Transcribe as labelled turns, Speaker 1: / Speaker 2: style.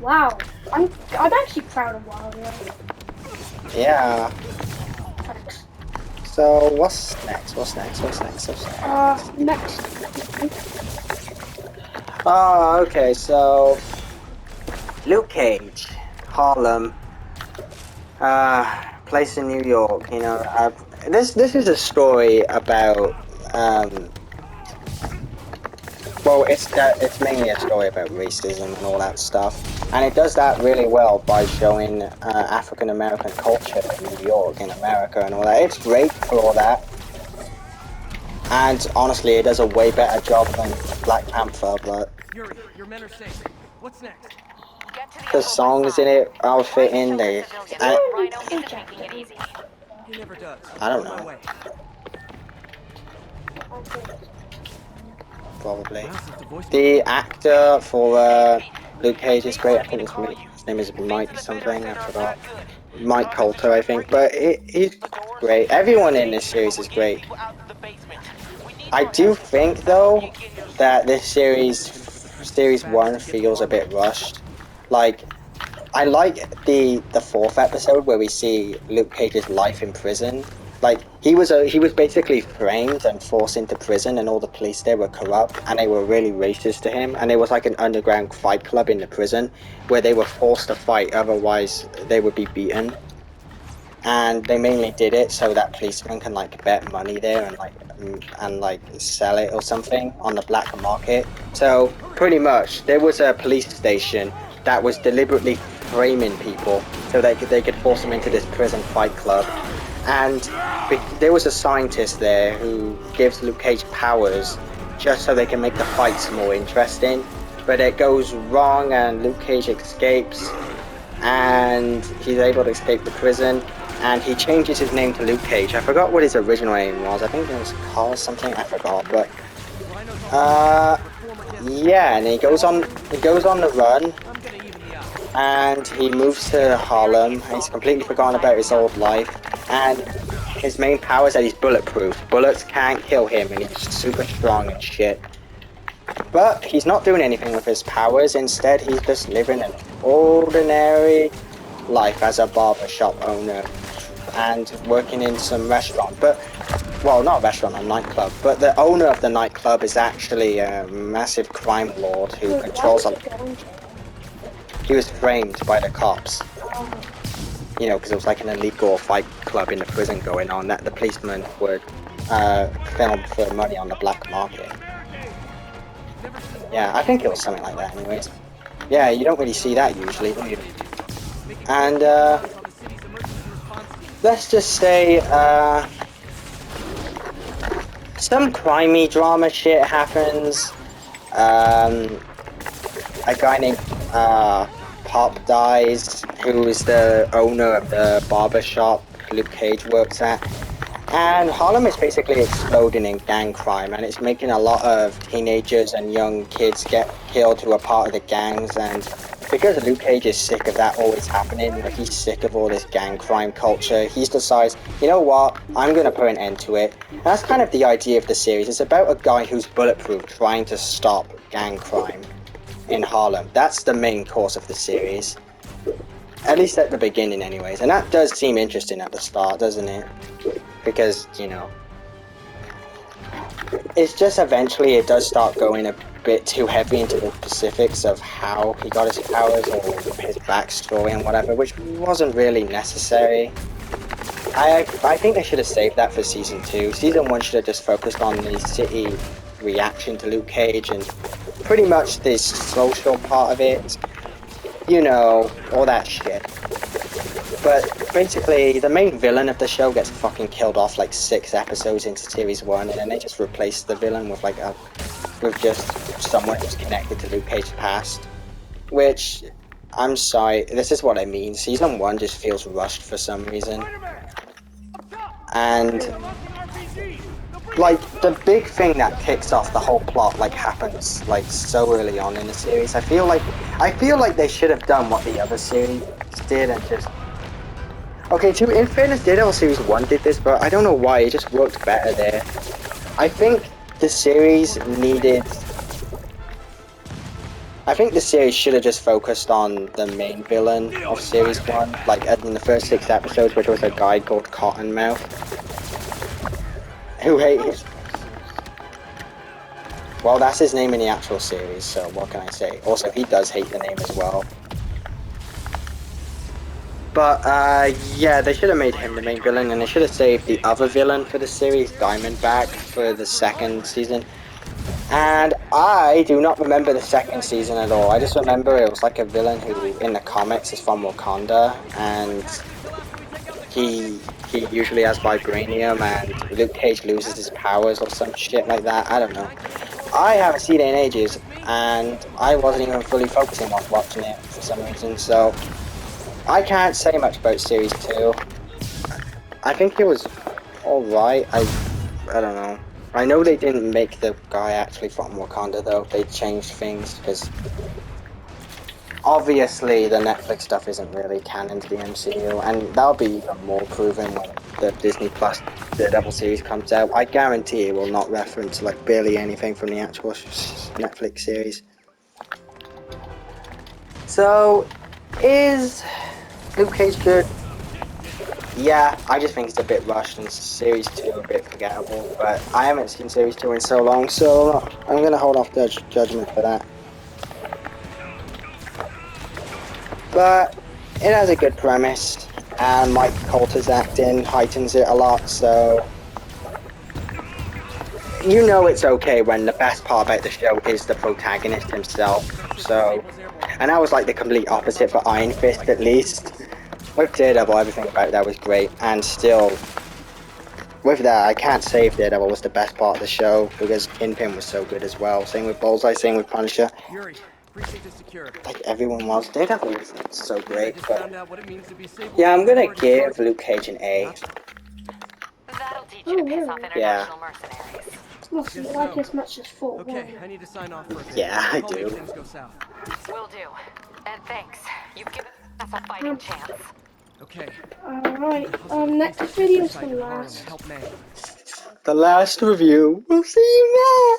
Speaker 1: Wow, I'm actually proud of Wario.
Speaker 2: Yeah.
Speaker 1: Thanks.
Speaker 2: So what's next? What's next? What's next? What's next?
Speaker 1: Next.
Speaker 2: Oh, okay. So Luke Cage, Harlem, place in New York. You know, this is a story about well, it's mainly a story about racism and all that stuff, and it does that really well by showing African American culture in New York, in America, and all that. It's great for all that, and honestly, it does a way better job than Black Panther. But
Speaker 3: Yuri, your men are safe. What's next?
Speaker 4: Get to the
Speaker 2: the
Speaker 4: upper west
Speaker 2: songs
Speaker 4: side.
Speaker 2: in it,
Speaker 4: Try to
Speaker 2: outfitting,
Speaker 4: shelter
Speaker 2: they,
Speaker 4: civilians.
Speaker 2: I,
Speaker 4: Rhino isn't taking it easy.
Speaker 3: He never does.
Speaker 2: I don't
Speaker 3: On my
Speaker 2: know,
Speaker 3: way.
Speaker 2: probably.
Speaker 3: Wow, since the voice
Speaker 2: The actor for Luke Cage is
Speaker 4: Chief
Speaker 2: great. I
Speaker 4: wanted me
Speaker 2: think
Speaker 4: to call you.
Speaker 2: his name is
Speaker 4: Things in
Speaker 2: Mike
Speaker 4: the Veteran
Speaker 2: something. I
Speaker 4: Center are
Speaker 2: forgot.
Speaker 4: not good.
Speaker 2: Mike
Speaker 4: Cops are
Speaker 2: Coulter, I
Speaker 4: trying to
Speaker 2: think,
Speaker 4: break in.
Speaker 2: but he's
Speaker 4: The doors
Speaker 2: great.
Speaker 4: seem
Speaker 2: Everyone in
Speaker 4: safe,
Speaker 2: this
Speaker 4: but
Speaker 2: series
Speaker 4: we're
Speaker 2: is
Speaker 4: getting
Speaker 2: great.
Speaker 4: people out to the basement. We need
Speaker 2: I
Speaker 4: more
Speaker 2: do
Speaker 4: help.
Speaker 2: think
Speaker 4: I hope you
Speaker 2: though
Speaker 4: get here soon.
Speaker 2: that this series
Speaker 3: fast as
Speaker 2: one
Speaker 3: we get to
Speaker 2: feels a
Speaker 3: Harlem.
Speaker 2: bit rushed. Like I like the fourth episode where we see Luke Cage's life in prison. Like he was basically framed and forced into prison, and all the police there were corrupt, and they were really racist to him. And there was like an underground fight club in the prison where they were forced to fight, otherwise they would be beaten. And they mainly did it so that policemen can like bet money there and like sell it or something on the black market. So pretty much there was a police station that was deliberately framing people so they could force them into this prison fight club. And there was a scientist there who gives Luke Cage powers just so they can make the fights more interesting. But it goes wrong and Luke Cage escapes and he's able to escape the prison, and he changes his name to Luke Cage. I forgot what his original name was. I think it was Carl something. I forgot, but
Speaker 3: Rhino's on
Speaker 2: uh,
Speaker 3: but former guest.
Speaker 2: yeah, and he goes on the run,
Speaker 3: I'm gonna even the odds.
Speaker 2: and he moves to Harlem. He's completely forgotten about his old life, and his main power is that he's bulletproof. Bullets can't kill him, and he's super strong and shit. But he's not doing anything with his powers. Instead, he's just living an ordinary life as a barbershop owner and working in some restaurant. But, well, not a restaurant, a nightclub. But the owner of the nightclub is actually a massive crime lord who
Speaker 1: Wait, why
Speaker 2: controls
Speaker 1: is
Speaker 2: a...
Speaker 1: it going to?
Speaker 2: He was framed by the cops,
Speaker 1: Um,
Speaker 2: you know, because it was like an illegal fight club in the prison going on that the policemen would film for money on the black market. Yeah, I think it was something like that anyways. Yeah, you don't really see that usually, do you? And let's just say some crimey drama shit happens. A guy named Pop dies, who is the owner of the barber shop Luke Cage works at. And Harlem is basically exploding in gang crime, and it's making a lot of teenagers and young kids get killed who are part of the gangs. And because Luke Cage is sick of that always happening, like he's sick of all this gang crime culture, he decides, you know what, I'm gonna put an end to it. And that's kind of the idea of the series. It's about a guy who's bulletproof trying to stop gang crime in Harlem. That's the main course of the series. At least at the beginning anyways. And that does seem interesting at the start, doesn't it? Because, you know, it's just eventually it does start going a bit too heavy into the specifics of how he got his powers or his backstory and whatever, which wasn't really necessary. I think they should have saved that for season 2. Season 1 should have just focused on the city reaction to Luke Cage and pretty much this social part of it. You know, all that shit. But basically, the main villain of the show gets fucking killed off like 6 episodes into series 1, and then they just replace the villain with with just someone who's connected to Luke Cage's past. Which, I'm sorry, this is what I mean. Season 1 just feels rushed for some reason. And like the big thing that kicks off the whole plot like happens like so early on in the series. I feel like they should have done what the other series did and just... Okay, in fairness, Daredevil Series 1 did this, but I don't know why, it just worked better there. I think the series needed... I think the series should have just focused on the main villain of series 1, like in the first 6 episodes, which was a guy called Cottonmouth, who hated. Well, that's his name in the actual series, so what can I say? Also, he does hate the name as well. But, yeah, they should have made him the main villain, and they should have saved the other villain for the series, Diamondback, for the second season. And I do not remember the second season at all. I just remember it was like a villain who, in the comics, is from Wakanda, and he usually has vibranium, and Luke Cage loses his powers or some shit like that. I don't know. I haven't seen it in ages, and I wasn't even fully focusing on watching it for some reason, so I can't say much about Series 2. I think it was alright. I don't know. I know they didn't make the guy actually from Wakanda though. They changed things because obviously the Netflix stuff isn't really canon to the MCU, and that'll be even more proven when the Disney Plus Daredevil series comes out. I guarantee it will not reference like barely anything from the actual Netflix series. So, is Luke Cage good? Yeah, I just think it's a bit rushed and Series 2 a bit forgettable, but I haven't seen Series 2 in so long, so I'm going to hold off judgment for that. But it has a good premise, and Mike Coulter's acting heightens it a lot, so you know it's okay when the best part about the show is the protagonist himself, so, and that was like the complete opposite for Iron Fist at least. With Daredevil, everything about that was great, and still, with that, I can't say if Daredevil was the best part of the show, because Kingpin was so good as well. Same with Bullseye, same with Punisher.
Speaker 3: Yuri, precinct is secure.
Speaker 2: Like, everyone was. Daredevil was so
Speaker 3: I
Speaker 2: great,
Speaker 3: just
Speaker 2: but
Speaker 3: found out what it means to be Sable.
Speaker 2: yeah, I'm gonna give Luke Cage an A.
Speaker 4: That'll teach
Speaker 1: Oh,
Speaker 4: you to piss off
Speaker 1: really?
Speaker 4: international mercenaries.
Speaker 1: Must
Speaker 3: Guess
Speaker 1: like
Speaker 3: so.
Speaker 1: as much as Fort
Speaker 3: Okay,
Speaker 1: Warner.
Speaker 3: I need to sign off for a bit.
Speaker 2: Yeah, I
Speaker 3: Call me
Speaker 2: do.
Speaker 3: if things go south.
Speaker 4: Will do. And thanks. You've given us a fighting chance.
Speaker 3: Okay.
Speaker 1: Alright,
Speaker 3: I'll send a
Speaker 1: next
Speaker 3: Facebook
Speaker 1: video's
Speaker 3: site
Speaker 1: the
Speaker 3: in Harlem to
Speaker 1: last.
Speaker 3: help May.
Speaker 2: The last review. We'll see you now.